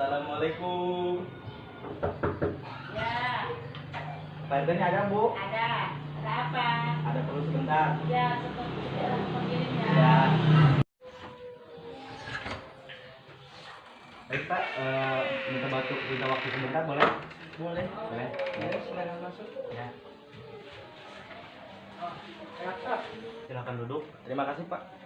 Assalamualaikum. Ya, Pak RT ini ada, Bu? ada. Ada apa? Ada perlu sebentar. Ya, seperti begini ya. Ya. Baik, Pak. Minta waktu sebentar, boleh? Boleh. Boleh. Ya, silakan masuk. Ya. Silakan duduk. Terima kasih, Pak.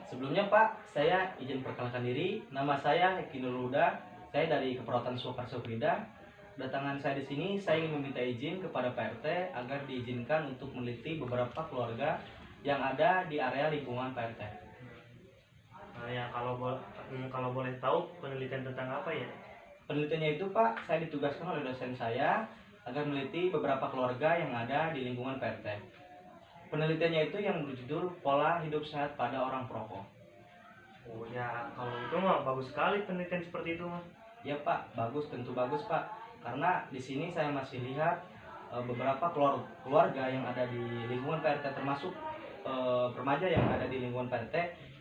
Sebelumnya, Pak, saya izin perkenalkan diri. Nama saya Eki Nurul Huda. Saya dari Keperawatan Sukarso Frida. Kedatangan saya di sini, saya ingin meminta izin kepada Pak RT agar diizinkan untuk meneliti beberapa keluarga yang ada di area lingkungan Pak RT. Ya, kalau boleh tahu penelitian tentang apa ya? Penelitiannya itu, Pak, saya ditugaskan oleh dosen saya agar meneliti beberapa keluarga yang ada di lingkungan Pak RT. Penelitiannya itu yang berjudul Pola Hidup Sehat pada Orang Perokok. Oh ya, kalau itu mah bagus sekali penelitian seperti itu mah. Ya, Pak, bagus, tentu bagus, Pak. Karena di sini saya masih lihat beberapa keluarga yang ada di lingkungan Pak RT, termasuk remaja yang ada di lingkungan Pak RT,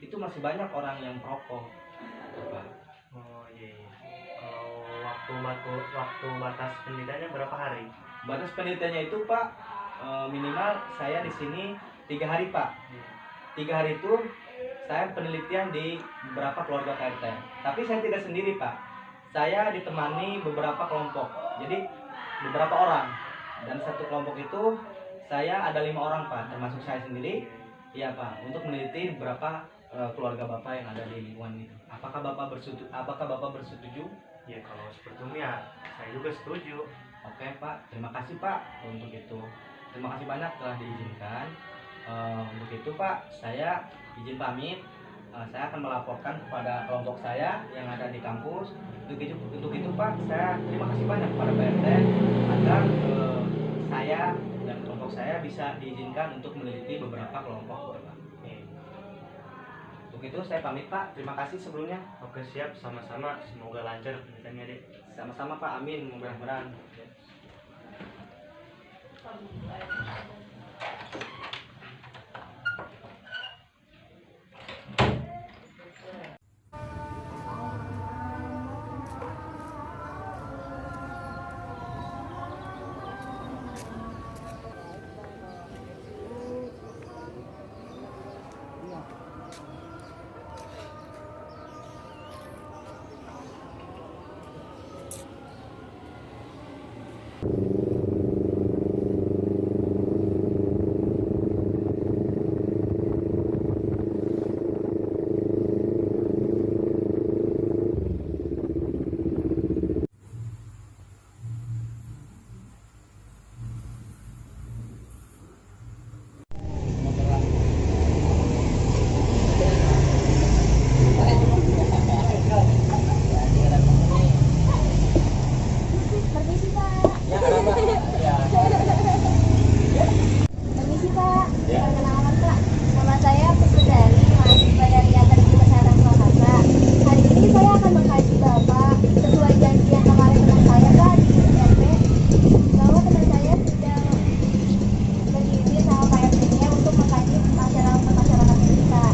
itu masih banyak orang yang perokok. Pak. Oh iya. Kalau waktu batas penelitiannya berapa hari? Batas penelitiannya itu, Pak, minimal saya di sini 3 hari, Pak. 3 hari itu saya penelitian di beberapa keluarga Pak RT. Tapi saya tidak sendiri, Pak. Saya ditemani beberapa kelompok. Jadi beberapa orang. Dan satu kelompok itu saya ada 5 orang, Pak, termasuk saya sendiri. Iya, Pak, untuk meneliti beberapa keluarga Bapak yang ada di lingkungan itu. Apakah Bapak bersetuju? Ya, kalau seperti itu ya saya juga setuju. Oke, Pak, terima kasih, Pak, untuk itu. Terima kasih banyak telah diizinkan. Untuk itu, Pak, saya izin pamit. Saya akan melaporkan kepada kelompok saya yang ada di kampus. Untuk itu, Pak, saya terima kasih banyak kepada Pak RT agar saya dan kelompok saya bisa diizinkan untuk meneliti beberapa kelompok, Pak. Untuk itu saya pamit, Pak. Terima kasih sebelumnya. Oke, siap, sama-sama. Semoga lancar penelitiannya, Dek. Sama-sama, Pak. Amin. Mudah-mudahan. Permisi Pak. Permisi Pak. Perkenalkan Pak. Nama saya Pusudari, mahasiswa dari Akademi Kesehatan Surakarta. Hari ini saya akan mengkaji Bapak sesuai janji yang kemarin dengan saya Pak di RT, bahwa teman saya sudah berizin sama Pak RT-nya untuk mengkaji masyarakat kita.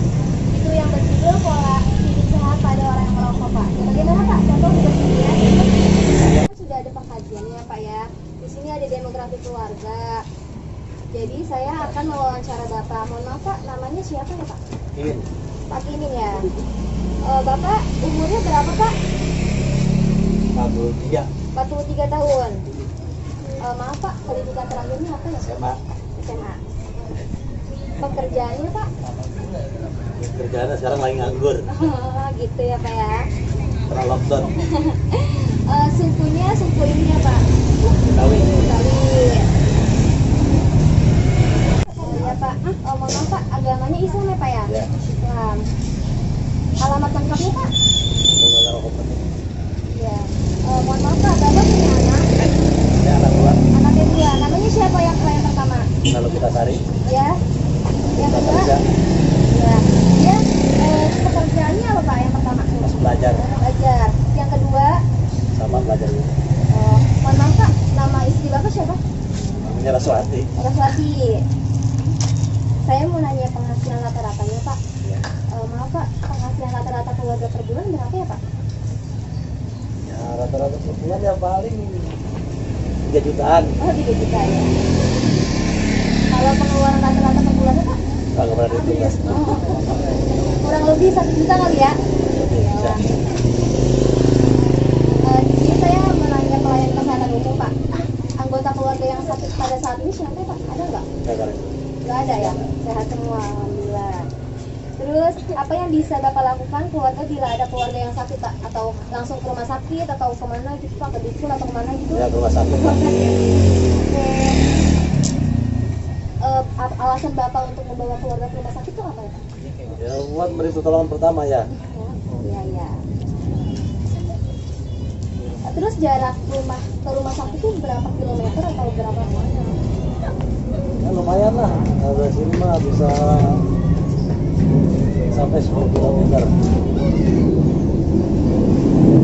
Itu yang berjudul Pola Hidup Sehat pada Orang yang Merokok, Pak. Bagaimana Pak? Contoh sudah dilihat? Sudah ada pengkajiannya Pak ya. Di sini ada demografi keluarga. Jadi saya akan mewawancara Bapak. Mohon maaf Pak, namanya siapa ya Pak? Ingin. Pak Kimin ya. Bapak umurnya berapa Pak? 43. 43 tahun. Maaf Pak, pendidikan terakhirnya apa ya? SMA. SMA. Pekerjaannya Pak? Kerjaannya sekarang lagi nganggur. Gitu ya Pak ya. Setelah lockdown. Sukunya suku ini ya Pak? Betawi. Betawi. Ya Pak. Mohon maaf Pak, agamanya Islam ya Pak ya? Ya. Islam. Alamat lengkapnya Pak? Bunga rokok penting. Ya. Mohon maaf Pak, Bapak punya anak? Ya, anak dua. Anaknya 2. Namanya siapa yang pertama? Lalu kita cari. Ya. Yang kedua? Kerja. Ya. Dia pekerjaannya apa Pak yang pertama? Masih belajar. Belajar. Yang kedua? Sama belajar juga. Mohon maaf Pak, nama istri Bapak siapa? Namanya Raswati. Raswati. Saya mau nanya penghasilan rata-ratanya Pak. Ya. Maaf Pak, penghasilan rata-rata keluarga per bulan berapa ya Pak? Ya rata-rata sebulan ya paling 3 jutaan. Oh 3 juta ya. Kalau pengeluaran rata-rata per bulannya Pak? Kalau pernah dihitung. Oh, kurang lebih 1 juta kali ya? Iya. Di sini saya menanya pelayan kesehatan umum Pak. Anggota keluarga yang sakit pada saat ini siapa Pak? Ada nggak? Nggak ada ya? Sehat semua, alhamdulillah. Terus apa yang bisa Bapak lakukan keluarga bila ada keluarga yang sakit Pak? Atau langsung ke rumah sakit atau kemana gitu Pak? Ke Dikbud atau kemana gitu? Ya ke rumah sakit Pak. Oke. Alasan Bapak untuk membawa keluarga ke rumah sakit itu apa ya Pak? Ya buat beri pertolongan pertama ya. Iya iya. Terus jarak rumah ke rumah sakit itu berapa kilometer atau berapa meter? Ya lumayan lah. Kalau dari sini mah bisa sampai 10 km.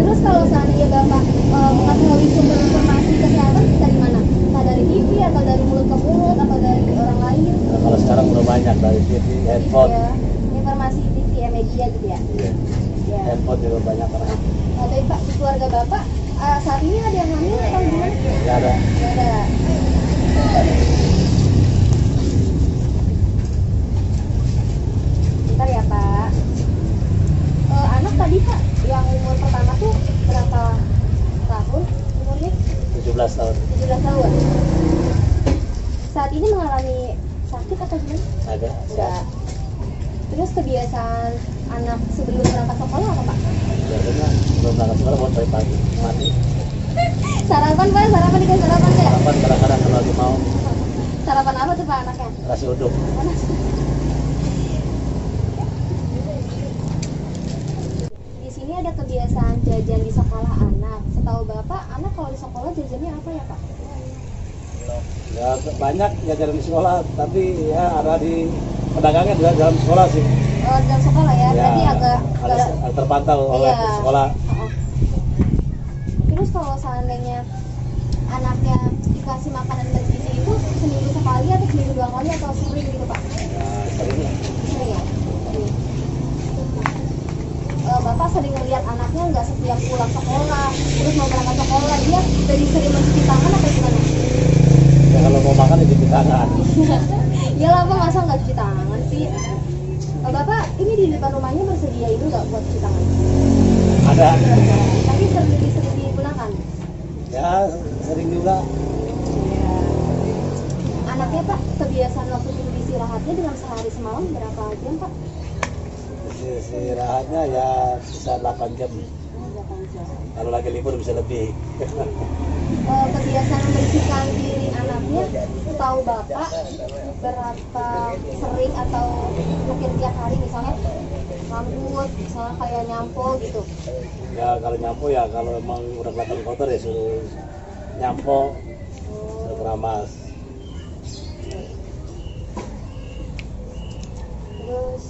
Terus kalau seandainya Bapak mengetahui sumber informasi kesehatan dari mana? Entah dari TV atau dari mulut ke mulut atau dari orang lain? Nah, kalau sekarang udah banyak dari TV, handphone. Ya, informasi TV ya, media gitu ya? Iya. Ya. Handphone juga banyak orang. Tapi Pak, di keluarga Bapak saat ini ada yang hamil atau gimana? Ya ada. Nggak ada. Bentar ya Pak. Anak tadi Pak, yang umur pertama tuh berapa tahun umurnya? 17 tahun. 17 tahun. Saat ini mengalami sakit atau gimana? Ada. Enggak. Terus kebiasaan anak sebelum berangkat sekolah apa Pak? Biasanya belum berangkat sekolah mau cari pagi mandi. Sarapan Pak, sarapan dikasih sarapan ya? Kapan kadang-kadang kalau lagi mau Sarapan apa tuh Pak anaknya? nasi uduk. Di sini ada kebiasaan jajan di sekolah anak. Setahu Bapak, anak kalau di sekolah jajannya apa ya Pak? Ya banyak ya jalan di sekolah, tapi ya ada di pedagangnya juga dalam sekolah sih. Dalam sekolah ya, Ya, berarti agak terpantau oleh Iya. sekolah. Oh. Terus kalau seandainya anaknya dikasih makanan bergizi itu seminggu sekali atau seminggu 2 kali atau sering gitu Pak? Ya, seringnya. Sering ya? Bapak sering melihat anaknya nggak setiap pulang sekolah, terus mau berangkat sekolah, dia dari sering mencuci tangan atau gimana? Ya kalau mau makan ya cuci tangan. Ya lah Pak, masa nggak cuci tangan sih? Bapak, ini di depan rumahnya bersedia itu nggak buat cuci tangan? Ada. Tapi sering digunakan? Ya sering juga. Anaknya Pak, kebiasaan waktu tidur istirahatnya dalam sehari semalam berapa jam Pak? Istirahatnya ya bisa 8 jam. 8 jam. Kalau lagi libur bisa lebih. Kebiasaan membersihkan diri anaknya, tahu Bapak berapa sering atau mungkin tiap hari misalnya rambut, misalnya kayak nyampo gitu? Ya kalau nyampo ya kalau emang udah kelihatan kotor ya suruh nyampo, suruh keramas. Terus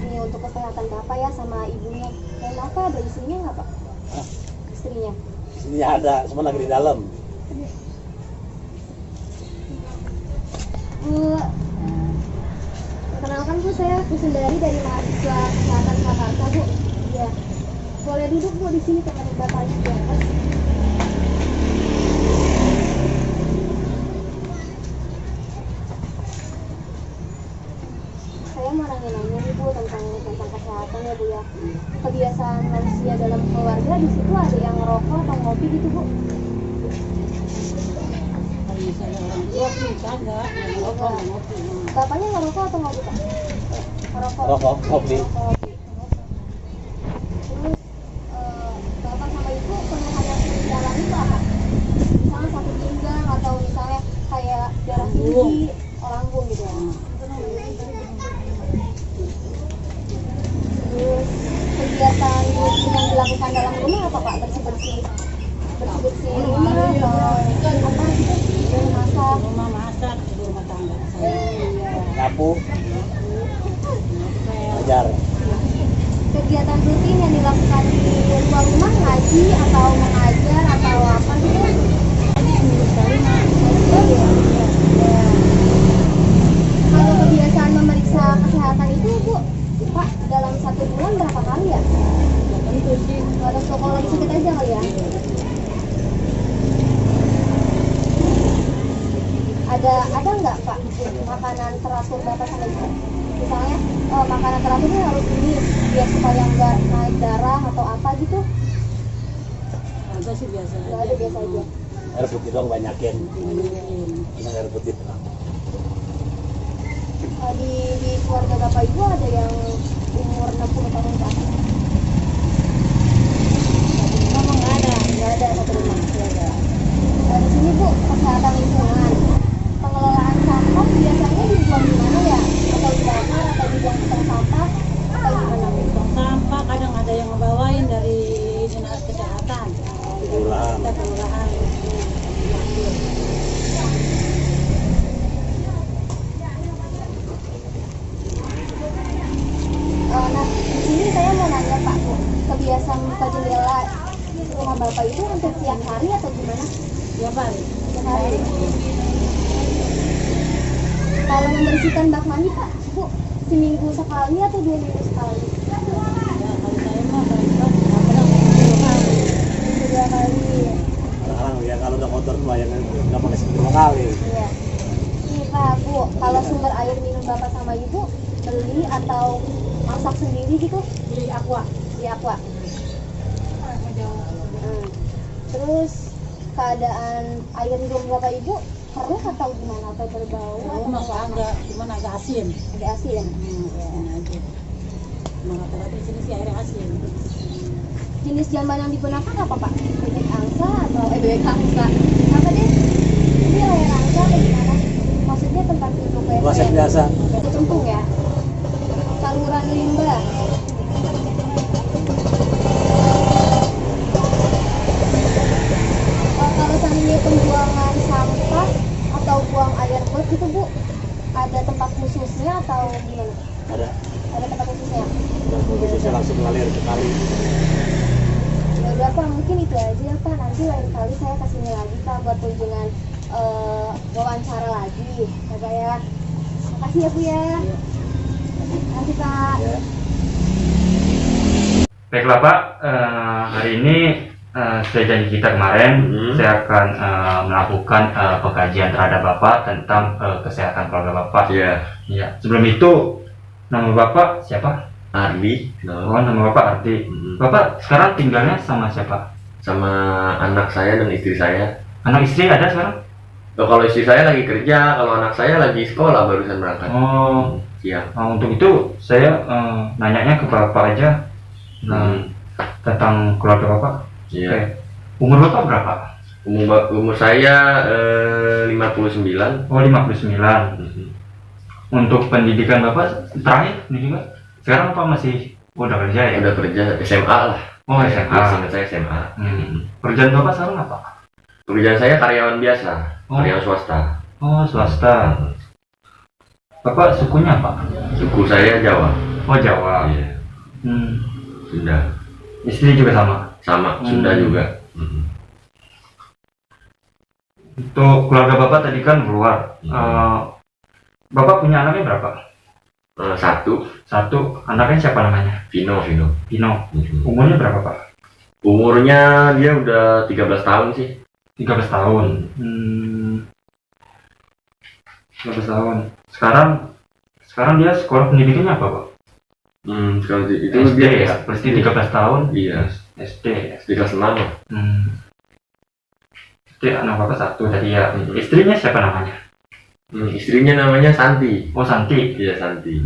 ini untuk kesehatan Bapak ya sama ibunya. Dan Bapak ada istrinya nggak Pak? Hah? Istrinya? Sini ada, semua lagi di dalam. Bu, perkenalkan Bu, saya Bu Sundari dari mahasiswa kesehatan Jakarta Bu. Ya, boleh duduk Bu di sini teman bapaknya di atas. Saya mau nanya-nanya nih Bu tentang kesehatan ya Bu ya. Kebiasaan manusia dalam keluarga di situ ada yang ngerokok atau ngopi gitu Bu? Bapaknya ngerokok atau ngopi Pak? Ngerokok. Rokok, kopi. Kopi. Terus bapak sama ibu keluhan yang sering dialami itu apa? Misalnya sakit pinggang atau misalnya kayak darah tinggi, lambung gitu ya. Terus kegiatan rutin yang dilakukan dalam rumah apa Pak? Bersih-bersih rumah atau apa gitu? Masak. Ibu rumah tangga. Iya. Nyapu, ajar. Kegiatan rutin yang dilakukan di luar rumah, ngaji atau mengajar atau apa gitu? Kalau kebiasaan memeriksa kesehatan itu Bu, ada nggak Pak makanan teratur Bapak sama Ibu? Misalnya makanan teraturnya harus ini biar supaya nggak naik darah atau apa gitu? Ada sih biasa Nggak ada, biasa aja. Air putih dong banyakin. Minum air putih. Di keluarga Bapak Ibu ada yang umur 60 tahun ke atas? Memang nggak ada. Nggak ada satu rumah. Nggak ada. Di sini Bu, kesehatan lingkungan, pengelolaan sampah biasanya dibuang di mana ya? Atau dibakar atau dibuang di tong sampah atau gimana Bu? Sampah kadang ada yang ngebawain dari dinas kesehatan. Kelurahan. Kita kelurahan. Nah, di sini saya mau nanya Pak, Bu, kebiasaan buka jendela rumah Bapak itu hampir tiap hari atau gimana? Ya Pak. Tiap hari. Kalau membersihkan bak mandi Pak, Bu, seminggu sekali atau 2 minggu sekali? Ya kalau saya mah paling nggak pernah 2 kali. Seminggu 2 kali. Sekarang ya kalau udah kotor bayangan nggak pakai semua kali. Iya. Nih Pak, Bu, kalau sumber air minum Bapak sama Ibu beli atau masak sendiri gitu? Beli aqua. Di aqua. Terus keadaan air minum Bapak Ibu keruh atau gimana? Atau berbau Aku atau mah apa? agak, cuman agak asin. Agak asin. Asin aja. Emang rata-rata di sini sih airnya asin. Jenis jamban yang digunakan apa Pak? Bebek angsa atau bebek angsa? Apa deh? Ini layar angsa atau gimana? Maksudnya tempat duduk Wasek biasa. Cempung ya? Saluran limbah. Kalau seandainya pembuangan sampah atau buang air got gitu Bu, ada tempat khususnya atau gimana? Ada. Ada tempat khususnya? Dan khususnya langsung mengalir ke kali. Ya udah Pak, mungkin itu aja ya Pak. Nanti lain kali saya kesini lagi Pak buat kunjungan wawancara lagi ya Pak ya. Makasih ya Bu ya. Nanti Pak. Ya. Baiklah Pak, hari ini sesuai janji kita kemarin, saya akan melakukan pengkajian terhadap Bapak tentang kesehatan keluarga Bapak. Iya, Ya, sebelum itu nama Bapak siapa? Ardi, Oh, nama Bapak Ardi. Bapak sekarang tinggalnya sama siapa? sama anak saya dan istri saya. Anak istri ada sekarang? Oh, kalau istri saya lagi kerja, kalau anak saya lagi sekolah barusan berangkat. Oh, Siang. untuk itu saya nanyanya ke Bapak aja tentang keluarga Bapak. Iya. Oke. Umur Bapak berapa? Umur saya 59. Oh, 59. Untuk pendidikan Bapak terakhir pendidikan sekarang apa masih udah kerja ya? Udah kerja SMA lah. Oh, SMA. Seingat saya SMA. Kerjaan Bapak sekarang apa? Pekerjaan saya karyawan biasa, karyawan swasta. Oh, swasta. Bapak sukunya apa? Suku saya Jawa. Oh, Jawa. Iya. Sunda. Istri juga sama. Sama, Sunda juga. Untuk keluarga Bapak tadi kan keluar. Bapak punya anaknya berapa? Satu, Anaknya siapa namanya? Vino. Pino. Umurnya berapa Pak? Umurnya dia udah 13 tahun sih. 13 tahun. 13 tahun. Sekarang dia sekolah pendidikannya apa Pak? Kalau itu SD dia ya, pasti 13 tahun. Iya. SD. SD kelas 6 lah. SD anak Bapak satu tadi ya. Istrinya siapa namanya? Istrinya namanya Santi. Oh, Santi. Iya, Santi.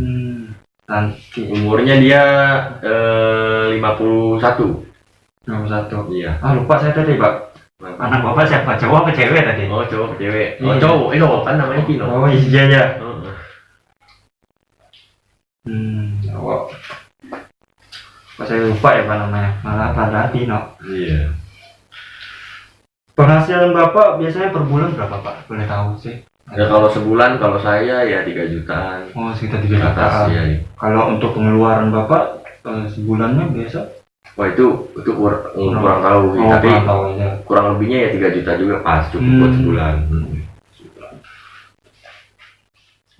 Santi. Umurnya dia 51. 51. Iya. Lupa saya tadi Pak. Anak Bapak siapa? Cowok apa cewek tadi? Oh, cowok cewek. Oh, Iya. cowok kan namanya Pino. Oh, iya ya. Heeh. Cowok. Kok saya lupa ya Pak namanya? Malah pada Pino. Iya. Penghasilan Bapak biasanya per bulan berapa Pak? Boleh tahu sih? Ya kalau sebulan kalau saya ya 3 jutaan. Oh, sekitar 3 Atas, jutaan. ya. Kalau untuk pengeluaran Bapak sebulannya biasa? Wah, itu kurang tahu sih. Tapi kurang tahu aja. kurang lebihnya ya 3 juta juga pas cukup buat sebulan.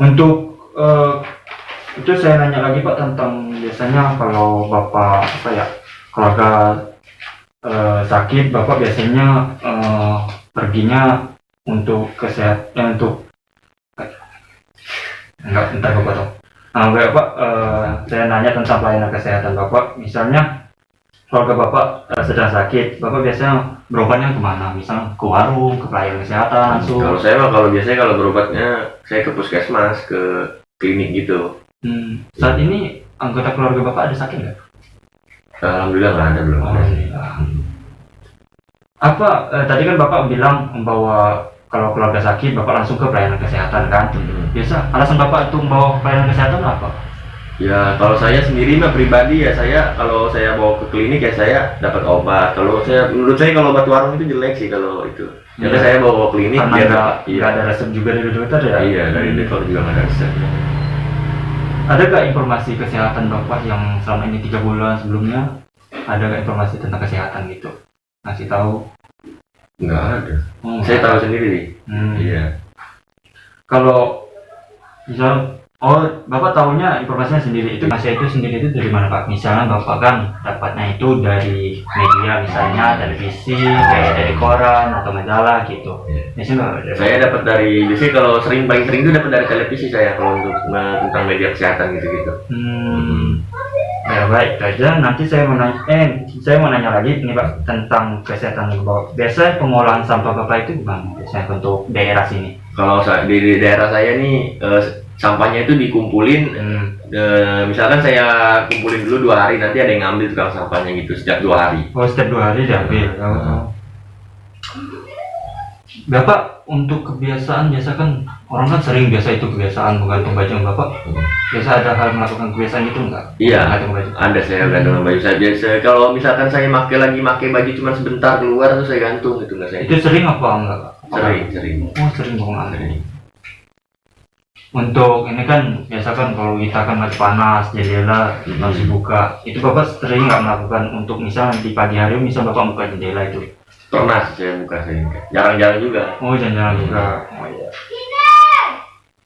Untuk itu saya nanya lagi Pak tentang biasanya kalau Bapak keluarga sakit, Bapak biasanya perginya untuk kesehatan, untuk Enggak, bentar Bapak potong. Bapak, saya nanya tentang pelayanan kesehatan Bapak. Misalnya keluarga Bapak sedang sakit, Bapak biasanya berobatnya kemana? Misalnya ke warung, ke pelayanan kesehatan langsung. Kalau saya mah kalau biasanya kalau berobatnya saya ke puskesmas, ke klinik gitu. Saat ini anggota keluarga Bapak ada sakit nggak? Alhamdulillah nggak ada, belum ada. Apa tadi kan Bapak bilang bahwa kalau keluarga sakit Bapak langsung ke pelayanan kesehatan kan? Biasa alasan Bapak untuk membawa ke pelayanan kesehatan apa? Ya kalau saya sendiri mah pribadi ya, saya kalau saya bawa ke klinik ya saya dapat obat. Kalau saya, menurut saya kalau obat warung itu jelek sih kalau itu. Jadi saya bawa ke klinik Karena biar nggak ada resep juga dari dokter ya? Iya, dari dokter juga nggak ada resep. Ada nggak informasi kesehatan Bapak yang selama ini 3 bulan sebelumnya? Ada nggak informasi tentang kesehatan gitu? Ngasih tahu? Nggak ada. Saya tahu sendiri. Iya. Kalau misal, Bapak tahunya informasinya sendiri, itu masih itu sendiri itu dari mana Pak? Misalnya Bapak kan dapatnya itu dari media, misalnya televisi, kayak dari koran atau majalah gitu. Biasanya Saya dapat dari, biasanya kalau paling sering itu dapat dari televisi saya kalau untuk tentang media kesehatan gitu-gitu. Ya baik, itu aja. Nanti saya mau nanya lagi ini Pak tentang kesehatan Bapak. Biasanya pengolahan sampah Bapak itu gimana? Biasanya untuk daerah sini? Kalau di daerah saya nih sampahnya itu dikumpulin. Misalkan saya kumpulin dulu 2 hari, nanti ada yang ngambil tukang sampahnya gitu setiap 2 hari. Oh, setiap 2 hari diambil. Bapak untuk kebiasaan biasa kan orang kan sering biasa itu kebiasaan menggantung baju Bapak. Biasa ada hal melakukan kebiasaan itu enggak? Iya, Gantung baju. ada saya gantung baju saya biasa. Kalau misalkan saya pakai baju cuma sebentar keluar terus saya gantung gitu nggak saya. Itu sering apa enggak Pak? Sering. Oh, sering banget. Untuk ini kan biasa kan kalau kita kan lagi panas jendela harus dibuka. Itu Bapak sering nggak melakukan untuk misalnya di pagi hari misal Bapak buka jendela itu? Pernah sih saya buka sering. Jarang-jarang juga. Oh, jarang-jarang juga. Oh iya.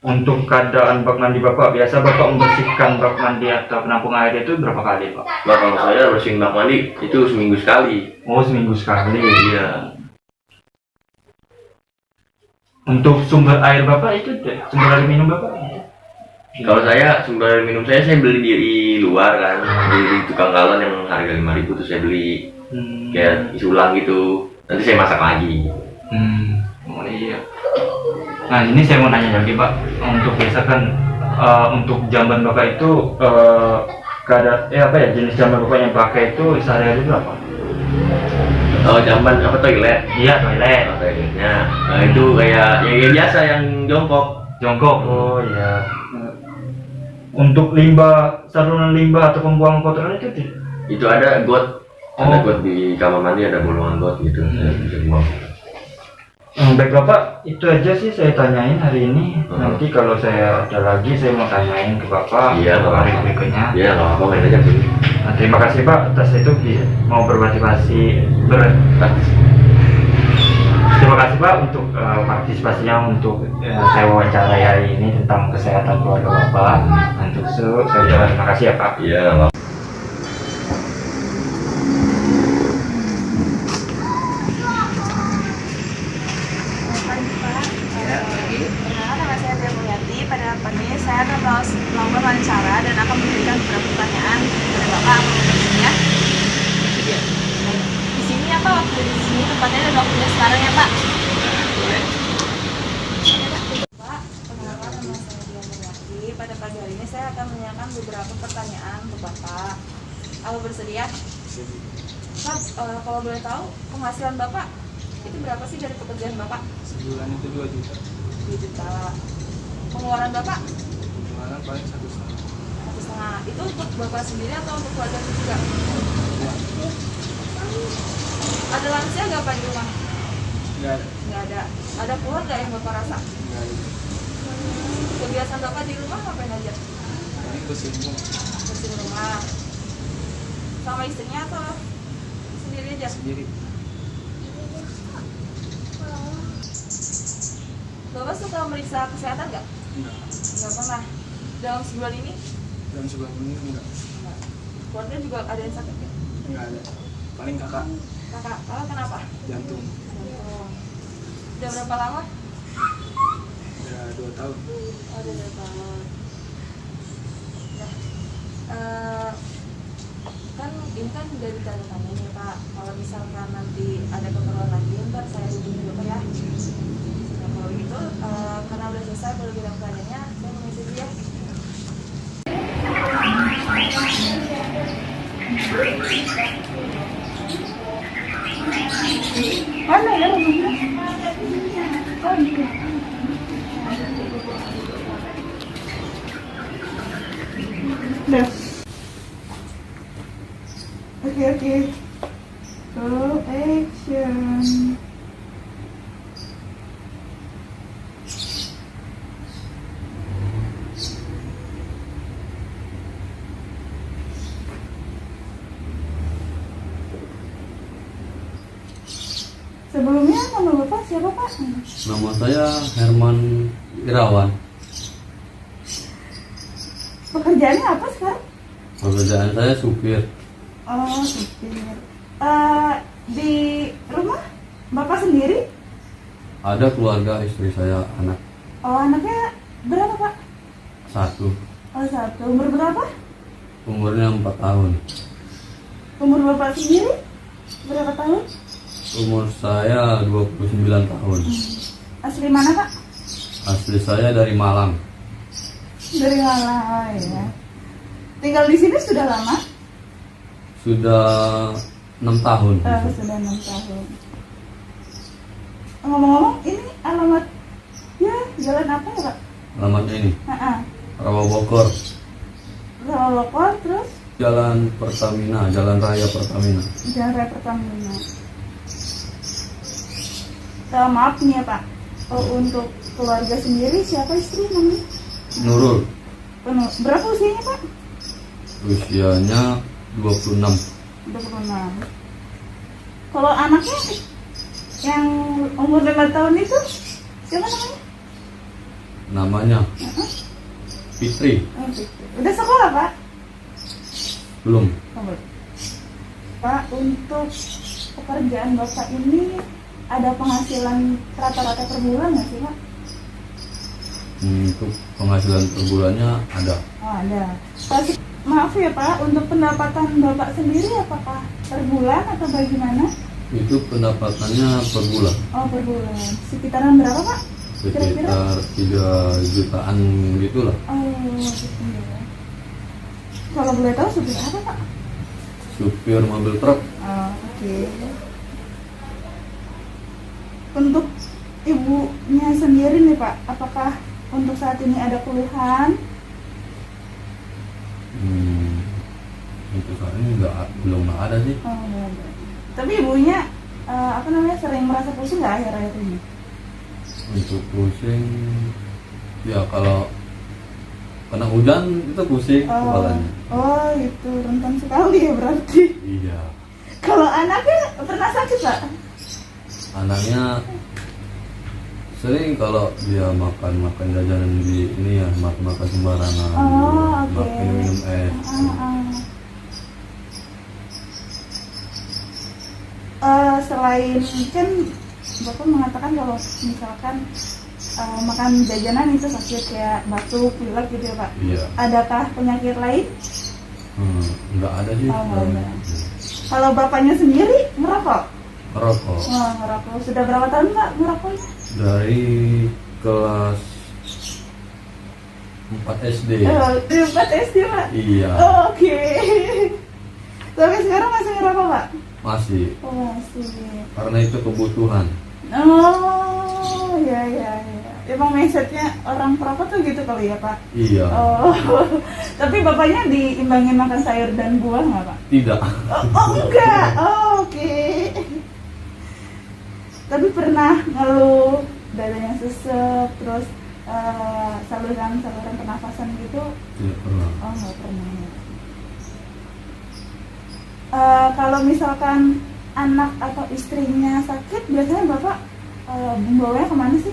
Untuk keadaan bak mandi Bapak, biasa Bapak membersihkan bak mandi atau penampung air itu berapa kali Pak? Nah, kalau saya bersihin bak mandi itu seminggu sekali. Oh, seminggu sekali. Iya. Untuk sumber air Bapak itu sumber air minum Bapak? Kalau saya sumber air minum saya beli di luar kan, di tukang galon yang harga 5.000 tuh saya beli kayak isi ulang gitu. Nanti saya masak lagi. Oh iya. Nah ini saya mau nanya lagi Pak, untuk biasa kan untuk jamban Bapak itu jenis jamban Bapak yang pakai itu sehari-hari itu apa? Oh, jamban apa, toilet? Iya, toilet. Oh, toiletnya. Nah, itu kayak yang biasa yang jongkok. Oh iya. Untuk saluran limbah atau pembuangan kotoran itu ada got. Ada got di kamar mandi, ada bolongan got gitu. Bisa buang. Baik Bapak, itu aja sih saya tanyain hari ini. Nanti kalau saya ada lagi saya mau tanyain ke Bapak. Iya, hari berikutnya. Iya, nggak apa-apa, main aja sih. Nah, terima kasih Pak atas itu mau berpartisipasi. Terima kasih Pak untuk partisipasinya untuk saya wawancarai hari ini tentang kesehatan keluarga Bapak. Untuk saya terima kasih ya Pak. Iya, nggak apa-apa. Saya akan melakukan wawancara dan akan memberikan beberapa pertanyaan kepada Bapak ya. Di sini ya Pak, waktu di sini tempatnya ada waktunya sekarang ya Pak. Pak, perkenalkan nama saya Dian Nurwati. Pada pagi hari ini saya akan menanyakan beberapa pertanyaan ke Bapak. Kalau bersedia? Pak, kalau boleh tahu penghasilan Bapak itu berapa sih dari pekerjaan Bapak? Sebulan itu 2 juta. 2 juta. Pengeluaran Bapak? Pengeluaran paling 1,5. 1,5. Itu untuk Bapak sendiri atau untuk keluarga juga? Ada lansia nggak Pak di rumah? Nggak ada. Nggak ada. Ada keluar nggak yang Bapak rasa? Nggak ada. Kebiasaan Bapak di rumah ngapain aja? Ini bersihin. Bersihin rumah. Sama istrinya atau sendiri aja? Sendiri. Bapak suka meriksa kesehatan nggak? Enggak. Nggak pernah. Dalam sebulan ini? Dalam sebulan ini enggak. Keluarga juga ada yang sakit nggak? Enggak ada. Paling kakak Kakak kenapa? jantung. Jantung. Udah berapa lama? Udah 2 tahun. Oh, udah 2 tahun. Nah, kan ini kan udah ditanya-tanya nih Pak, kalau misalkan nanti ada keperluan lagi ntar saya hubungi Bapak ya. Nah, kalau gitu karena udah selesai kalau bidang tanyanya, saya mengisi dulu ya. Mana ya rumahnya? Oh, gitu. Udah. Oke. Go action. Sebelumnya nama Bapak siapa Pak? Nama saya Herman Irawan. Pekerjaannya apa sekarang? Pekerjaan saya supir. Oh, supir. Di rumah Bapak sendiri? Ada keluarga, istri saya, anak Oh, anaknya berapa Pak? 1. Oh, 1. Umur berapa? Umurnya 4 tahun. Umur Bapak sendiri? Berapa tahun? Umur saya 29 tahun. Asli mana Pak? Asli saya dari Malang. Dari Malang, oh ya. Tinggal di sini sudah lama? Sudah 6 tahun. Sudah 6 tahun. Ngomong-ngomong, ini alamat ya jalan apa ya Pak? Alamatnya ini, Heeh. Rawa Bogor. Lokal terus Jalan Pertamina, Jalan Raya Pertamina. Jalan Raya Pertamina. Maaf nih ya Pak. Untuk keluarga sendiri siapa istri namanya? Nurul, Berapa usianya Pak? usianya 26. 26. Kalau anaknya yang umur 5 tahun itu siapa namanya? Namanya Fitri. Oh, Fitri. Udah sekolah Pak? Belum. Oh, belum. Pak, untuk pekerjaan Bapak ini ada penghasilan rata-rata per bulan nggak sih Pak? Untuk penghasilan per bulannya ada. Oh, ada. Maaf ya Pak, untuk pendapatan Bapak sendiri apakah per bulan atau bagaimana? Itu pendapatannya per bulan. Oh, per bulan. Sekitaran berapa Pak? Kira-kira? Sekitar 3 jutaan gitulah. Oh, gitu ya. Kalau boleh tahu supir apa Pak? Supir mobil truk. Oh, oke. Untuk ibunya sendiri nih Pak, apakah untuk saat ini ada keluhan? Untuk saat ini belum ada sih. Oh, nggak ada. Tapi ibunya sering merasa pusing nggak akhir-akhir ini? Untuk pusing, ya kalau kena hujan itu pusing kepalanya. Oh, itu rentan sekali ya berarti. Iya. Kalau anaknya pernah sakit Pak? Anaknya sering kalau dia makan jajanan di ini ya, makan sembarangan. Oh, oke. Makan minum es. Selain kan Bapak mengatakan kalau misalkan makan jajanan itu sakit kayak batuk, pilek gitu ya Pak? Iya. Adakah penyakit lain? Enggak ada sih. Oh, nggak ada. Kalau Bapaknya sendiri merokok? Merokok. Oh, merokok. Sudah berapa tahun Pak merokoknya? Dari kelas 4 SD. Dari 4 SD Pak? Iya. Oh, oke. Sampai sekarang masih ngerokok Pak? Masih. Oh, masih. Karena itu kebutuhan. Oh, ya. Emang mindsetnya orang perokok tuh gitu kali ya Pak? Iya. Oh, tapi Bapaknya diimbangin makan sayur dan buah nggak Pak? Tidak. Oh enggak, oh, oke. Tapi pernah ngeluh dadanya sesek, terus saluran pernafasan gitu? Tidak pernah. Oh, nggak pernah. Kalau misalkan anak atau istrinya sakit, biasanya Bapak membawanya kemana sih?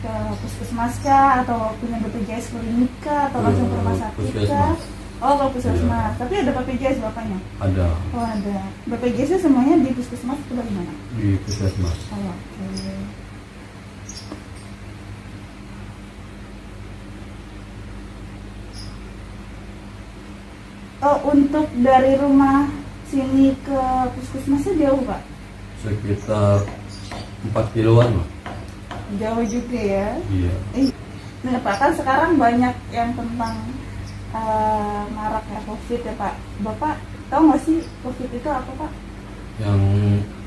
Ke puskesmas kah? Atau punya BPJS klinik kah? Atau langsung ke rumah sakit kah? Oh, ke puskesmas. Tapi ada BPJS Bapaknya? Ada. Oh, ada. BPJS-nya semuanya di puskesmas atau bagaimana? Di puskesmas. Oh, oke. untuk dari rumah sini ke puskesmasnya jauh Pak? Sekitar 4 kiloan lah. Jauh juga ya. Iya. Nah Pak, kan sekarang banyak yang tentang maraknya COVID ya Pak. Bapak tahu nggak sih COVID itu apa Pak? Yang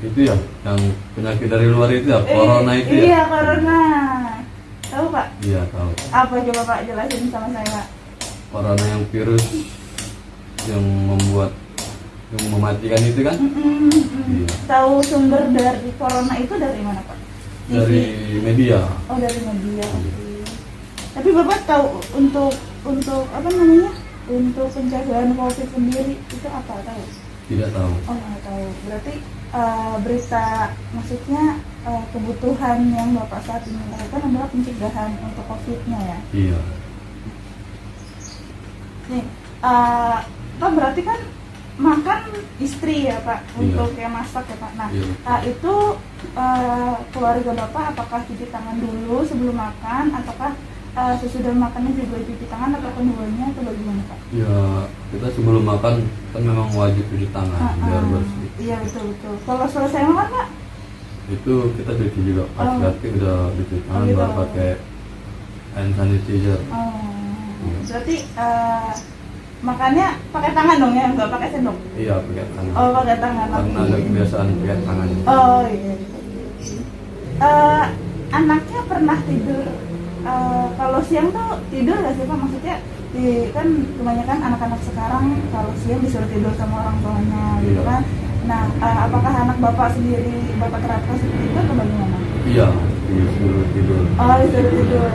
itu ya, yang penyakit dari luar itu ya, corona itu ya. Iya, corona. Tahu Pak? Iya tahu. Apa coba Pak jelasin sama saya Pak? Corona yang virus yang mematikan itu kan? Iya. Tahu sumber dari corona itu dari mana Pak? Dari media. Oh dari media. Oke. Tapi Bapak tahu untuk apa namanya? Untuk pencegahan COVID sendiri itu apa tahu? Tidak tahu. Oh nggak tahu. Berarti berita maksudnya kebutuhan yang Bapak saat ini lakukan adalah pencegahan untuk COVID-nya ya? Iya. Nih, Pak berarti kan makan istri ya Pak untuk yang masak ya Pak. Nah itu keluarga Bapak apakah cuci tangan dulu sebelum makan ataukah sesudah makannya juga cuci tangan atau keduanya atau bagaimana Pak? Ya kita sebelum makan kan memang wajib cuci tangan biar bersih. Iya betul. Kalau selesai makan Pak? Itu kita cuci juga pas ganti udah cuci tangan baru pakai hand sanitizer. Berarti makannya pakai tangan dong ya, nggak pakai sendok? Iya pakai tangan. Oh pakai tangan. Karena ada kebiasaan pakai tangan. Oh iya. Anaknya pernah tidur kalau siang tuh tidur nggak sih Pak? Maksudnya kan kebanyakan anak-anak sekarang kalau siang disuruh tidur sama orang tuanya gitu kan. Nah apakah anak Bapak sendiri Bapak terapkan seperti itu atau bagaimana? Iya disuruh tidur. Oh disuruh tidur.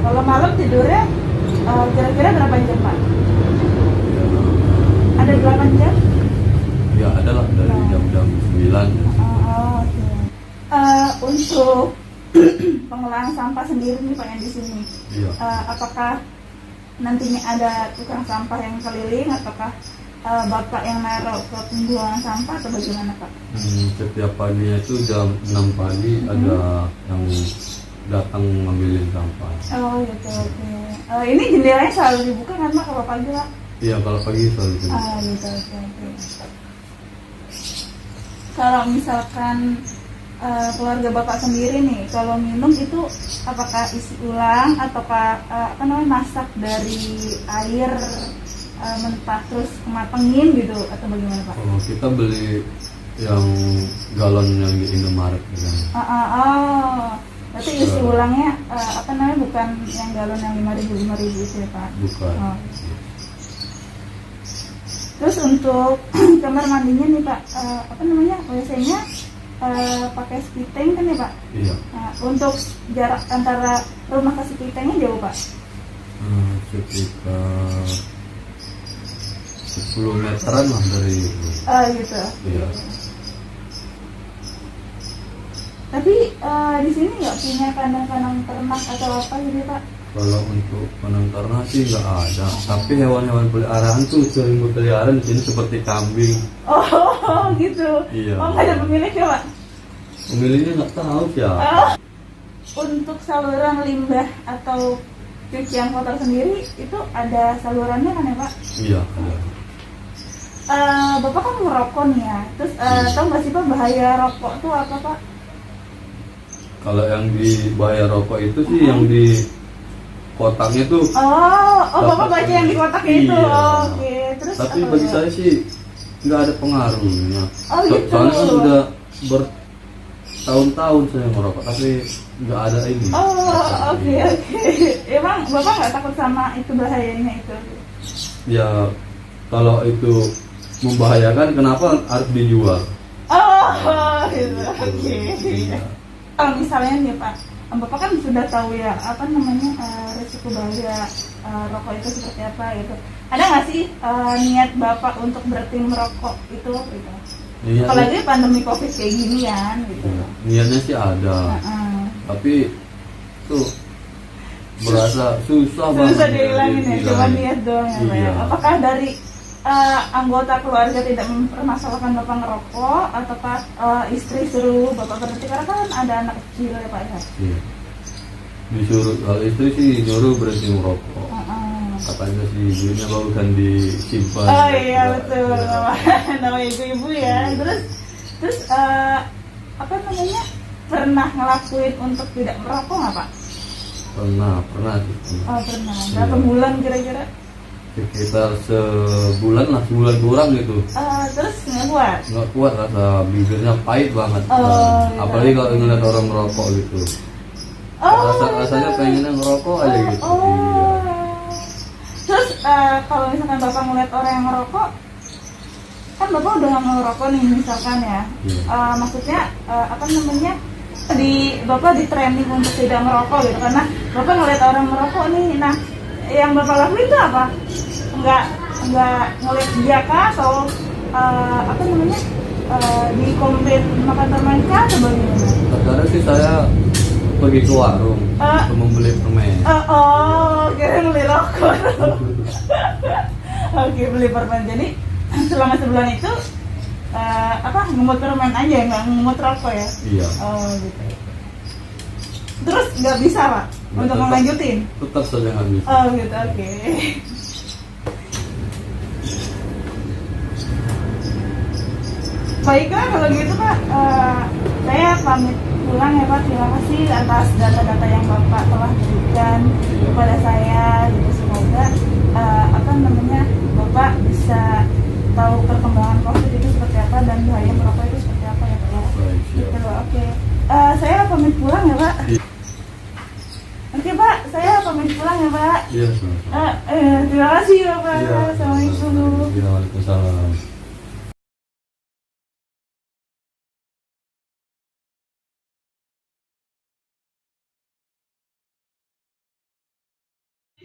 Kalau malam tidurnya kira-kira berapa jam Pak? Ada 8 jam? Ya ada lah dari jam-jam 9. Untuk pengolahan sampah sendiri nih Pak yang di sini. Iya. Apakah nantinya ada tukang sampah yang keliling ataukah Bapak yang naruh ke pembuangan sampah atau bagaimana Pak? Setiap paginya itu jam 6 pagi ada yang datang ngambilin sampah. Oh gitu, oke. Ini jendelanya selalu dibuka kan Pak kalau pagi Pak? Iya kalau pagi selalu gitu. Gitu, oke. Kalau misalkan keluarga Bapak sendiri nih, kalau minum itu apakah isi ulang ataukah masak dari air mentah terus matengin gitu atau bagaimana Pak? Oh kita beli yang galon yang di Indomaret gitu. Berarti isi ulangnya bukan yang galon yang 5.000 itu ya Pak? Bukan. Terus untuk kamar mandinya nih Pak, WC-nya pakai spiteng kan ya Pak? Iya. Untuk jarak antara rumah ke spitengnya jauh Pak? Sekitar 10 meteran lah dari itu. Gitu. Iya. Tapi di sini nggak punya kandang-kandang ternak atau apa gitu Pak? Kalau untuk kandang ternak sih nggak ada. Tapi hewan-hewan peliharaan tuh sering berkeliaran di sini seperti kambing. Oh gitu. Iya. Oh nggak ada pemiliknya Pak? Pemiliknya nggak tahu siapa. Untuk saluran limbah atau cucian kotor sendiri itu ada salurannya kan ya Pak? Iya. Ada. Bapak kan merokok nih ya. Terus tahu nggak sih Pak bahaya rokok tuh apa Pak? Kalau yang di bahaya rokok itu sih yang di kotaknya tuh. Bapak baca yang di kotaknya itu. Iya. Oke. Terus tapi bagi saya sih nggak ada pengaruhnya. Gitu. Soalnya kan sudah bertahun-tahun saya merokok tapi nggak ada ini. Oke. Emang Bapak nggak takut sama itu bahayanya itu? Ya kalau itu membahayakan kenapa harus dijual? Gitu. Oke. Kalau misalnya nih Pak, Bapak kan sudah tahu ya risiko bahaya rokok itu seperti apa gitu. Ada nggak sih niat Bapak untuk berhenti merokok itu gitu? Apalagi pandemi COVID kayak gini kan gitu. Niatnya sih ada. Tapi tuh berasa susah banget. Susah dihilangin ya, cuma niat doang ya Pak ya. Apakah dari anggota keluarga tidak mempermasalahkan Bapak ngerokok ataukah istri suruh Bapak berhenti karena kan ada anak kecil ya Pak ya? Iya. Disuruh, kalau istri sih nyuruh berhenti merokok. Katanya si ibunya barusan disimpan. Oh iya betul, nama ibu-ibu ya. Terus apa namanya, pernah ngelakuin untuk tidak merokok nggak Pak? Pernah sih. Oh pernah. Berapa bulan kira-kira? Sekitar sebulan kurang gitu. Terus nggak kuat? Rasa bibirnya pahit banget. Gitu. Apalagi kalau ngeliat orang merokok gitu. Rasanya pengennya ngerokok aja gitu. Iya. Terus kalau misalkan Bapak ngeliat orang yang ngerokok, kan Bapak udah nggak ngerokok nih misalkan ya. Maksudnya apa namanya, Bapak di training untuk tidak merokok gitu, karena Bapak ngeliat orang merokok nih. Nah, yang Bapak lakuin itu apa? Nggak ngeliat dia kah, atau apa namanya, di komplain makan teman kah, atau bagaimana? Terkadang sih saya pergi ke warung untuk membeli permen. Kira beli rokok. Oke, beli permen. Jadi selama sebulan itu ngemut permen aja, nggak ngemut rokok ya? Iya. Gitu. Terus nggak bisa Pak untuk melanjutin? Tetap saja nggak bisa. Gitu, oke. Baiklah kalau gitu Pak, saya pamit pulang ya Pak. Terima kasih atas data-data yang Bapak telah berikan kepada saya gitu. Semoga apa namanya, Bapak bisa tahu perkembangan COVID itu seperti apa dan bahaya merokok itu seperti apa ya Pak ya. Gitu, oke. Saya pamit pulang ya Pak. Oke Pak, saya pamit pulang ya Pak. Iya. Terima kasih Bapak. Iya. Assalamualaikum. Waalaikumsalam.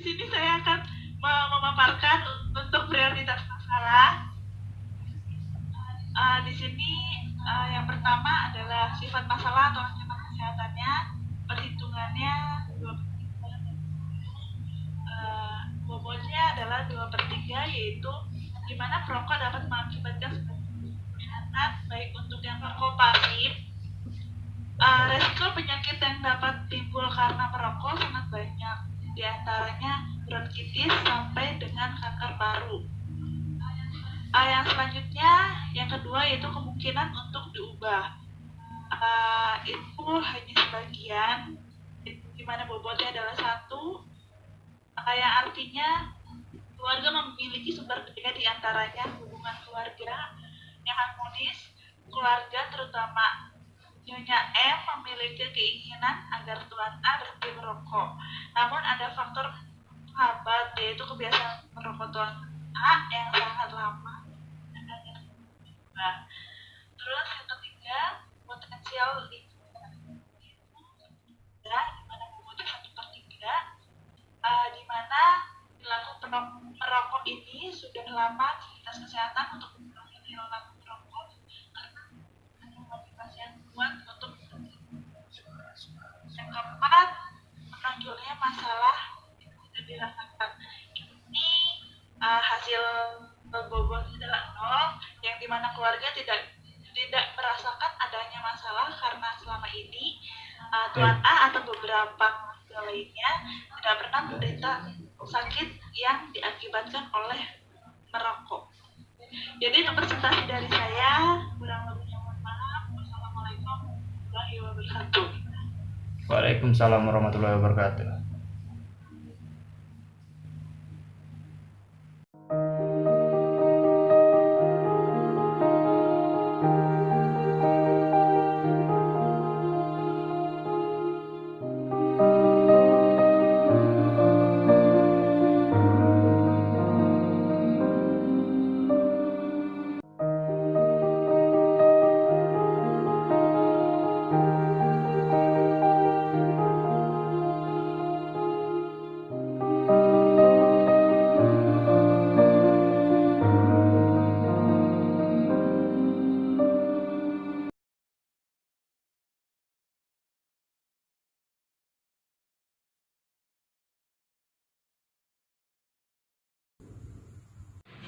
Di sini saya akan memaparkan untuk prioritas masalah. Di sini yang pertama adalah sifat masalah atau ancaman kesehatannya, perhitungannya 2/3. Bobotnya adalah 2/3, yaitu di mana perokok dapat mengakibatkan kesehatan baik untuk yang perokok pasif. Resiko penyakit yang dapat timbul karena perokok sangat banyak, di antaranya bronkitis sampai dengan kanker paru. Yang selanjutnya, yang kedua yaitu kemungkinan untuk diubah. Itu hanya sebagian, di mana bobotnya adalah 1, yang artinya keluarga memiliki sumber daya, di antaranya hubungan keluarga yang harmonis. Keluarga terutama Nyonya M memiliki keinginan agar Tuan A berhenti merokok. Namun ada faktor penghambat, yaitu kebiasaan merokok Tuan A yang sangat lama. Terus yang ketiga, potensial lingkungan, di mana bobotnya 1/3, di mana perilaku merokok ini sudah lama aktivitas kesehatan untuk mengurangi perilaku merokok karena ada motivasi yang kuat untuk yang keempat, menonjolnya masalah yang tidak dirasakan. Ini hasil bobotnya adalah 0, yang dimana keluarga tidak merasakan adanya masalah karena selama ini Tuan A atau beberapa keluarga lainnya tidak pernah menderita sakit yang diakibatkan oleh merokok. Jadi itu presentasi dari saya, kurang lebihnya mohon maaf. Wassalamualaikum warahmatullahi wabarakatuh. Waalaikumsalam warahmatullahi wabarakatuh.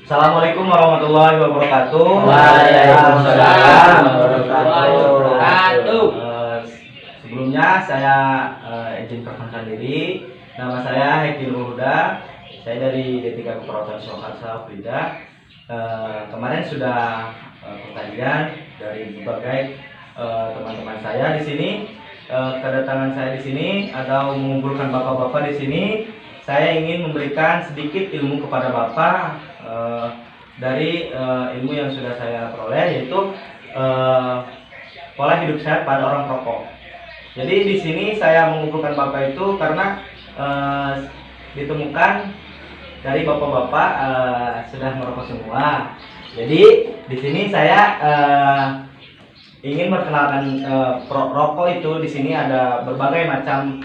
Assalamualaikum warahmatullahi wabarakatuh. Waalaikumsalam warahmatullahi wabarakatuh. Sebelumnya saya izin perkenalkan diri. Nama saya Heki Nurhuda. Saya dari D3 Keperawatan Swakarsa Frida. Kemarin sudah pengkajian dari berbagai teman-teman saya di sini. Kedatangan saya di sini atau mengumpulkan bapak-bapak di sini, saya ingin memberikan sedikit ilmu kepada bapak dari ilmu yang sudah saya peroleh, yaitu pola hidup sehat pada orang perokok. Jadi di sini saya mengumpulkan bapak itu karena ditemukan dari bapak-bapak sudah merokok semua. Jadi di sini saya ingin memperkenalkan rokok itu. Di sini ada berbagai macam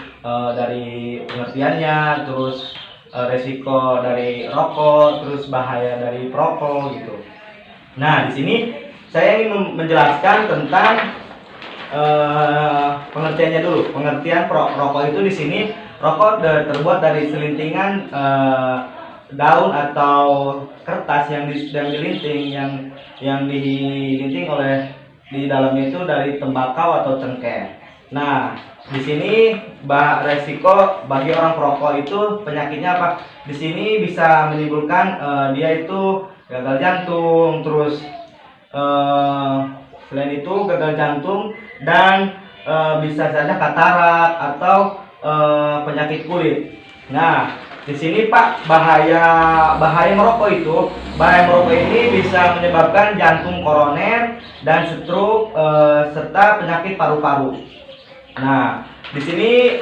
dari pengertiannya, terus resiko dari rokok, terus bahaya dari perokok gitu. Nah, di sini saya ingin menjelaskan tentang pengertiannya dulu. Pengertian rokok itu di sini rokok terbuat dari selintingan daun atau kertas yang dilinting, yang dilinting oleh di dalamnya itu dari tembakau atau cengkeh. Nah, di sini resiko bagi orang perokok itu penyakitnya apa? Di sini bisa menimbulkan dia itu gagal jantung, terus selain itu gagal jantung dan bisa saja katarak atau penyakit kulit. Nah, di sini Pak, bahaya merokok ini bisa menyebabkan jantung koroner dan stroke serta penyakit paru-paru. Nah, di sini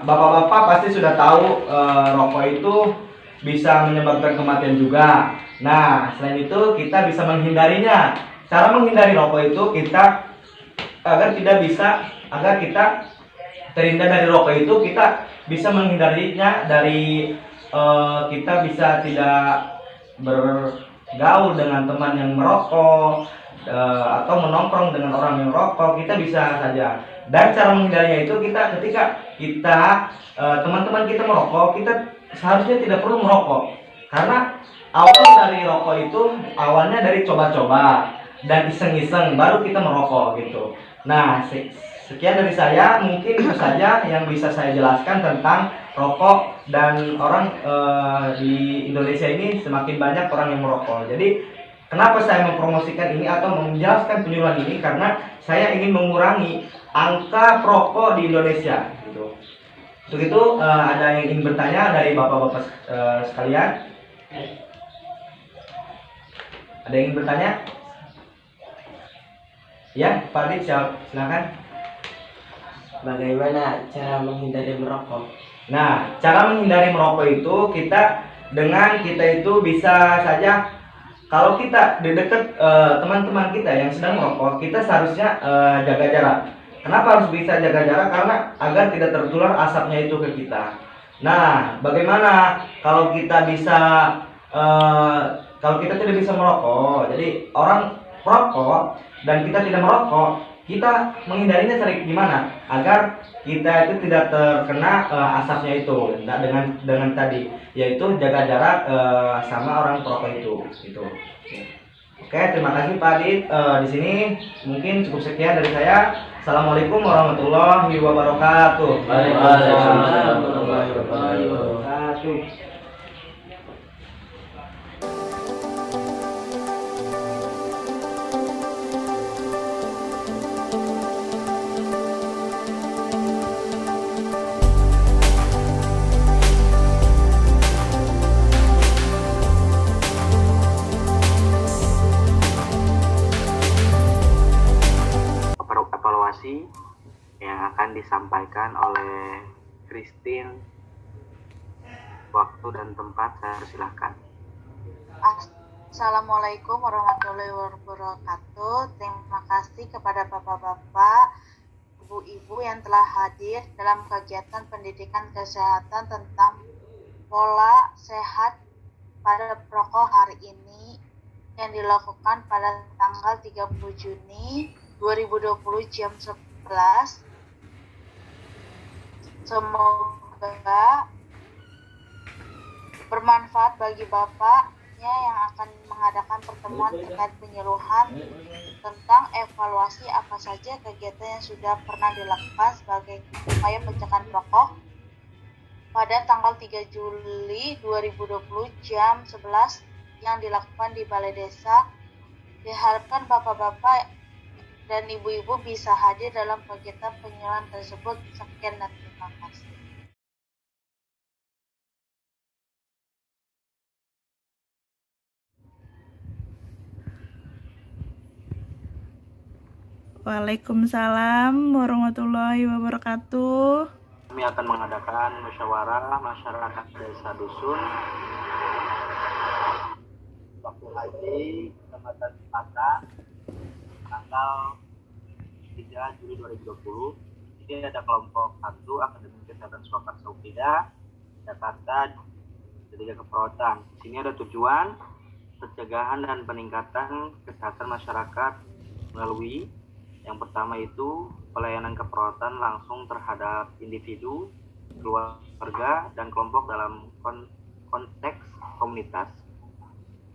bapak-bapak pasti sudah tahu rokok itu bisa menyebabkan kematian juga. Nah, selain itu kita bisa menghindarinya. Cara menghindari rokok itu kita agar kita terhindar dari rokok itu, kita bisa menghindarinya dari kita bisa tidak bergaul dengan teman yang merokok atau menongkrong dengan orang yang merokok. Kita bisa saja. Dan cara menghindarinya itu ketika teman-teman kita merokok, kita seharusnya tidak perlu merokok. Karena awal dari rokok itu awalnya dari coba-coba dan iseng-iseng baru kita merokok gitu. Nah, sekian dari saya, mungkin itu saja yang bisa saya jelaskan tentang rokok. Dan orang di Indonesia ini semakin banyak orang yang merokok. Jadi kenapa saya mempromosikan ini atau menjelaskan penyuluhan ini, karena saya ingin mengurangi angka perokok di Indonesia gitu. Untuk itu ada yang ingin bertanya dari bapak-bapak sekalian? Ada yang ingin bertanya? Ya, Pak Adit, silakan. Bagaimana cara menghindari merokok? Nah, cara menghindari merokok itu kita itu bisa saja, kalau kita di dekat teman-teman kita yang sedang merokok, kita seharusnya jaga jarak. Kenapa harus bisa jaga jarak? Karena agar tidak tertular asapnya itu ke kita. Nah, bagaimana kalau kita tidak bisa merokok? Jadi orang merokok dan kita tidak merokok, kita menghindarinya cari gimana agar kita itu tidak terkena asapnya itu. Nah, dengan tadi yaitu jaga jarak sama orang perokok itu gitu. Oke, terima kasih Pak Adit. Di sini mungkin cukup sekian dari saya. Assalamualaikum warahmatullahi wabarakatuh. Waalaikumsalam warahmatullahi wabarakatuh. Evaluasi yang akan disampaikan oleh Christine. Waktu dan tempat saya persilahkan. Assalamualaikum warahmatullahi wabarakatuh. Terima kasih kepada bapak-bapak, ibu-ibu yang telah hadir dalam kegiatan pendidikan kesehatan tentang pola sehat pada perokok hari ini yang dilakukan pada tanggal 30 Juni 2020 jam 11. Semoga bermanfaat bagi bapaknya yang akan mengadakan pertemuan terkait penyuluhan tentang evaluasi apa saja kegiatan yang sudah pernah dilakukan sebagai upaya pencegahan perokok pada tanggal 3 Juli 2020 jam 11 yang dilakukan di Balai Desa. Diharapkan bapak-bapak dan ibu-ibu bisa hadir dalam kegiatan penyuluhan tersebut. Sekian dan terima kasih. Waalaikumsalam warahmatullahi wabarakatuh. Kami akan mengadakan musyawarah masyarakat desa dusun waktu haji Kecamatan Cipata tanggal 3 Juli 2020. Ini ada kelompok 1 Akademi Kesehatan Swasta Ukida Jakarta ketiga keperawatan. Di sini ada tujuan pencegahan dan peningkatan kesehatan masyarakat melalui yang pertama itu pelayanan keperawatan langsung terhadap individu, keluarga, dan kelompok dalam konteks komunitas.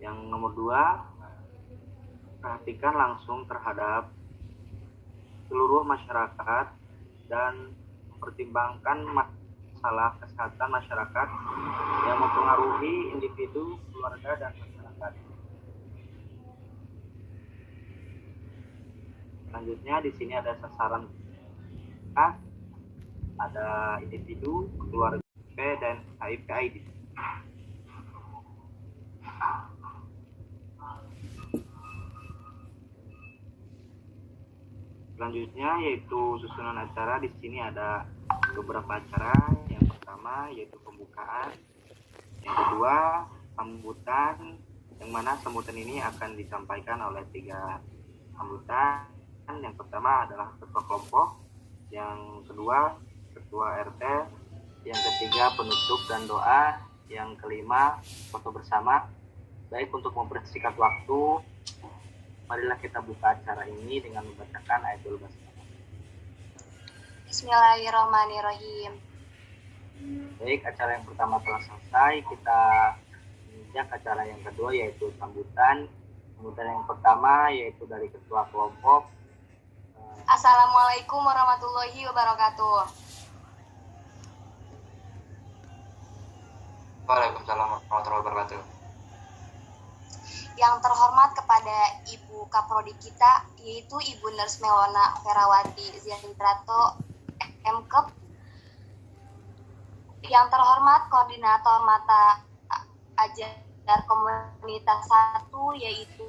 Yang nomor 2, perhatikan langsung terhadap seluruh masyarakat dan mempertimbangkan masalah kesehatan masyarakat yang mempengaruhi individu, keluarga, dan masyarakat. Selanjutnya di sini ada sasaran A, ada individu, keluarga, dan HIV/AIDS. Selanjutnya yaitu susunan acara. Di sini ada beberapa acara. Yang pertama yaitu pembukaan, yang kedua sambutan, yang mana sambutan ini akan disampaikan oleh 3 sambutan. Yang pertama adalah ketua kelompok, yang kedua ketua RT, yang ketiga penutup dan doa, yang kelima foto bersama. Baik, untuk mempersingkat waktu, marilah kita buka acara ini dengan membacakan ayatul basmalah. Bismillahirrahmanirrahim. Baik, acara yang pertama telah selesai. Kita menginjak acara yang kedua yaitu sambutan. Sambutan yang pertama yaitu dari ketua kelompok. Assalamualaikum warahmatullahi wabarakatuh. Waalaikumsalam warahmatullahi wabarakatuh. Yang terhormat kepada Ibu Kaprodi kita, yaitu Ibu Nurse Melona Ferawati Ziandrato MKep. Yang terhormat Koordinator Mata Ajar Komunitas 1, yaitu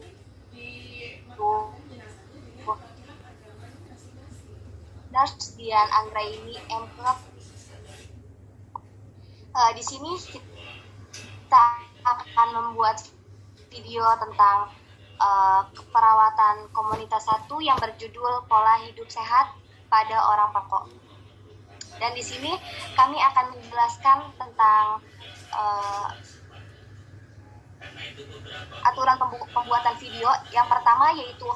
Nurse Dian Anggraini MKep. Di sini kita akan membuat video tentang keperawatan komunitas 1 yang berjudul Pola Hidup Sehat pada Orang Perokok. Dan di sini kami akan menjelaskan tentang aturan pembuatan video. Yang pertama yaitu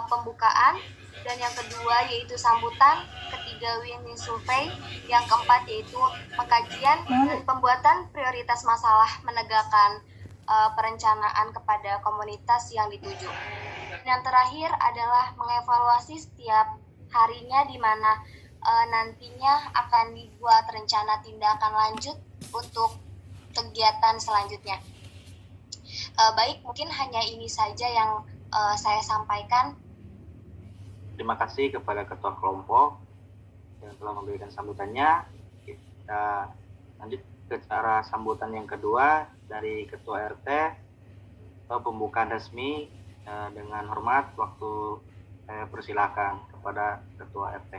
pembukaan, dan yang kedua yaitu sambutan, ketiga winning survey, yang keempat yaitu pengkajian dan pembuatan prioritas masalah menegakkan perencanaan kepada komunitas yang dituju. Dan yang terakhir adalah mengevaluasi setiap harinya, di mana nantinya akan dibuat rencana tindakan lanjut untuk kegiatan selanjutnya. Baik, mungkin hanya ini saja yang saya sampaikan. Terima kasih kepada ketua kelompok yang telah memberikan sambutannya. Kita lanjut ke cara sambutan yang kedua dari ketua RT, pembukaan resmi. Dengan hormat, waktu saya persilakan kepada ketua RT.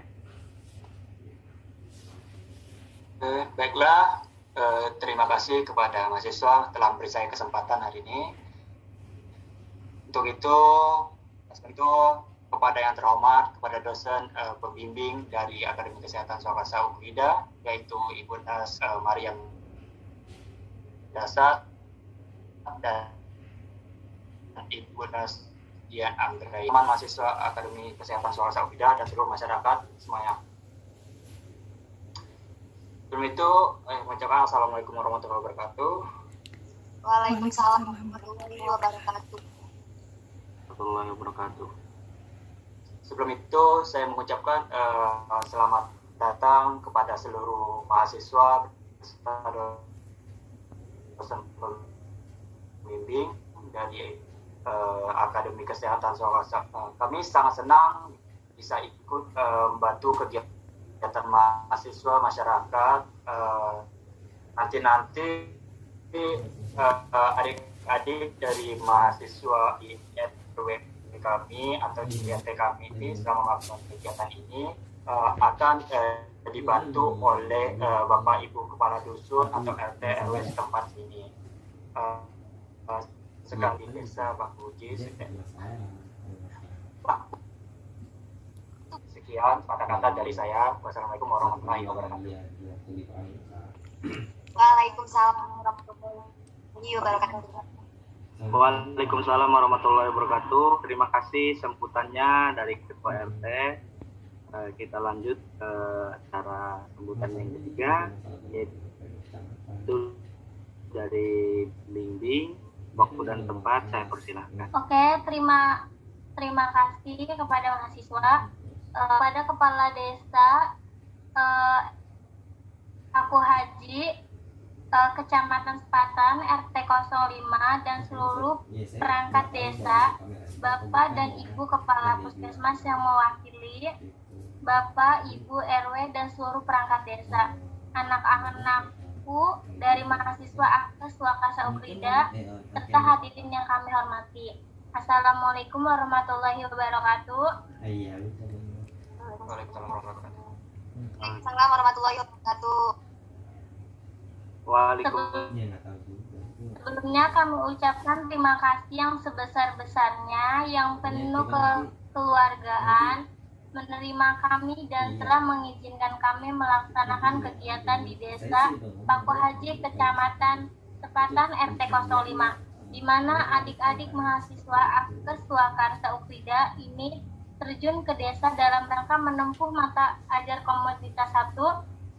Baiklah, terima kasih kepada mahasiswa telah memberi saya kesempatan hari ini. Untuk itu kepada yang terhormat, kepada dosen pembimbing dari Akademi Kesehatan Swasta Ukida, yaitu Ibu Nas Mariam Dasar dan Ibu Nas Dian Anggraini, mahasiswa Akademi Kesehatan Swasta Ukida dan seluruh masyarakat semuanya. Sebelum itu, mengucapkan Assalamualaikum warahmatullahi wabarakatuh. Waalaikumsalam warahmatullahi wabarakatuh. Sebelum itu, saya mengucapkan selamat datang kepada seluruh mahasiswa dosen pembimbing dari Akademi Kesehatan Swasta. Kami sangat senang bisa ikut membantu kegiatan mahasiswa masyarakat. Nanti adik-adik dari mahasiswa di RW kami atau di RT kami ini selama melakukan kegiatan ini akan dibantu oleh Bapak Ibu Kepala Dusun atau RT RW setempat sini. Sedang di desa Pak Budi. Sekian kata-kata dari saya. Wassalamualaikum warahmatullahi wabarakatuh. Waalaikumsalam warahmatullahi wabarakatuh. Waalaikumsalam warahmatullahi wabarakatuh. Terima kasih sambutannya dari Ketua RT. Kita lanjut ke cara sambutan yang ketiga, yaitu dari bimbing. Waktu dan tempat saya persilahkan. Oke, terima kasih kepada mahasiswa, kepada kepala desa, aku Haji, Kecamatan Sepatan, RT 05 dan seluruh perangkat desa, Bapak dan Ibu Kepala Puskesmas yang mewakili, Bapak, Ibu RW dan seluruh perangkat desa, anak-anakku dari mahasiswa Akes Wakasa Ukrida, serta hadirin yang kami hormati. Assalamualaikum warahmatullahi wabarakatuh. Waalaikumsalam warahmatullahi wabarakatuh. Sebelumnya kami ucapkan terima kasih yang sebesar-besarnya, yang penuh kekeluargaan, menerima kami dan telah mengizinkan kami melaksanakan kegiatan di desa Paku Haji Kecamatan Sepatan RT 05, di mana adik-adik mahasiswa Akes Swakarsa Ukrida ini terjun ke desa dalam rangka menempuh mata ajar komoditas 1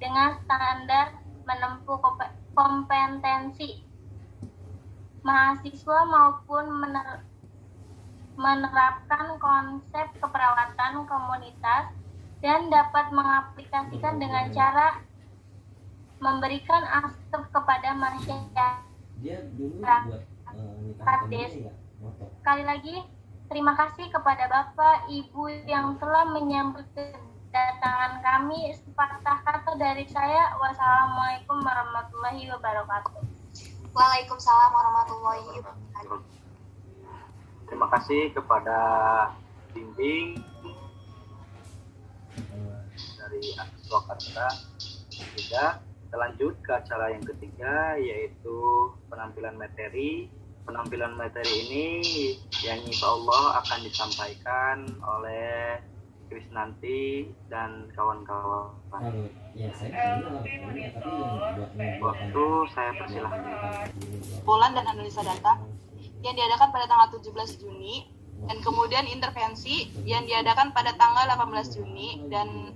dengan standar menempuh kompetensi mahasiswa maupun menerapkan konsep keperawatan komunitas dan dapat mengaplikasikan dengan cara memberikan asup kepada masyarakat desa. Sekali lagi, terima kasih kepada Bapak, Ibu yang telah menyambut kedatangan kami. Sepatah kata dari saya, wassalamualaikum warahmatullahi wabarakatuh. Waalaikumsalam warahmatullahi wabarakatuh. Terima kasih kepada bimbing dari Swakarsa. Kita lanjut ke acara yang ketiga, yaitu penampilan materi. Penampilan materi ini yang insya Allah akan disampaikan oleh Krisnanti dan kawan-kawan. Waktu saya persilahkan. Bulan dan analisa data yang diadakan pada tanggal 17 Juni dan kemudian intervensi yang diadakan pada tanggal 18 Juni dan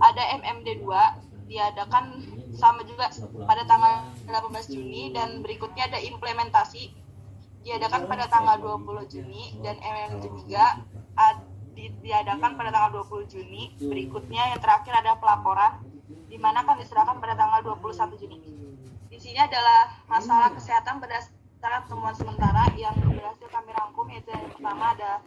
ada MMD 2 diadakan sama juga pada tanggal 18 Juni dan berikutnya ada implementasi diadakan pada tanggal 20 Juni dan MMD 3 diadakan pada tanggal 20 Juni. Berikutnya yang terakhir ada pelaporan di mana akan diserahkan pada tanggal 21 Juni. Di sini adalah masalah kesehatan berdasarkan temuan sementara yang berhasil kami rangkum, yaitu yang pertama ada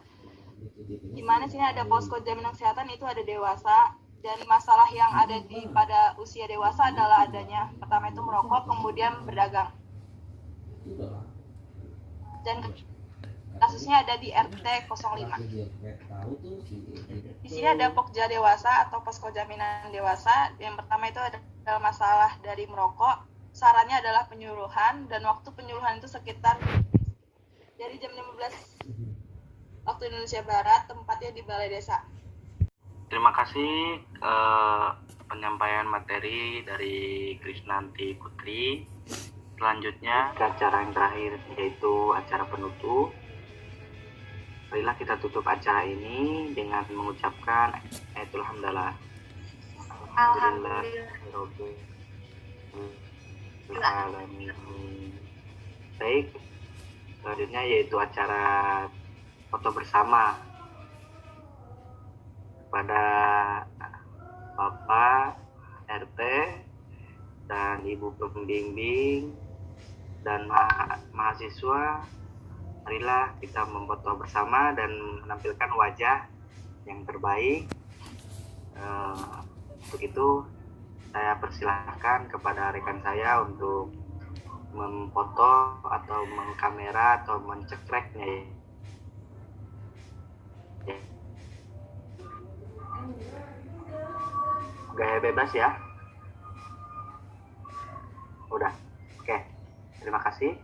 di mana sini ada posko jaminan kesehatan itu ada dewasa, dan masalah yang ada pada usia dewasa adalah adanya pertama itu merokok, kemudian berdagang, dan kasusnya ada di RT 05. Di sini ada Pokja dewasa atau posko jaminan dewasa. Yang pertama itu adalah masalah dari merokok. Sarannya adalah penyuluhan, dan waktu penyuluhan itu sekitar dari jam 15 waktu Indonesia Barat, tempatnya di Balai Desa. Terima kasih penyampaian materi dari Krisnanti Putri. Selanjutnya ke acara yang terakhir, yaitu acara penutup. Marilah kita tutup acara ini dengan mengucapkan ayatul hamdalah. Baik, selanjutnya yaitu acara foto bersama pada Bapak RT dan ibu pembimbing dan mahasiswa, marilah kita memfoto bersama dan menampilkan wajah yang terbaik. Untuk itu saya persilahkan kepada rekan saya untuk memfoto atau mengkamera atau mencekreknya. Gaya bebas ya. Udah. Oke. Terima kasih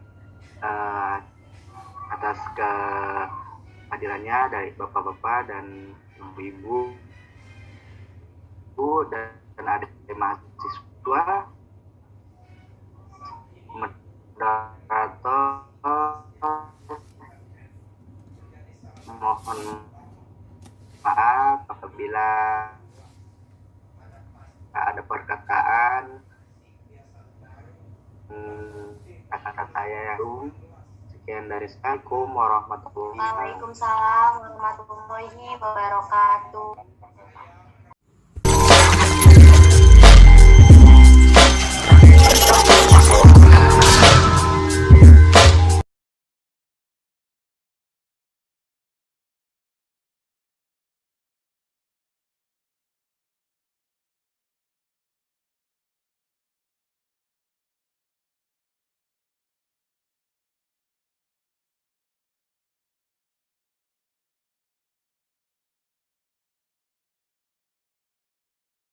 atas kehadirannya dari bapak-bapak dan ibu dan adik mahasiswa. Moderator mohon maaf apabila ada perkataan kata-kata saya yang sekian dari Assalamualaikum warahmatullahi wabarakatuh. Waalaikumsalam warahmatullahi wabarakatuh.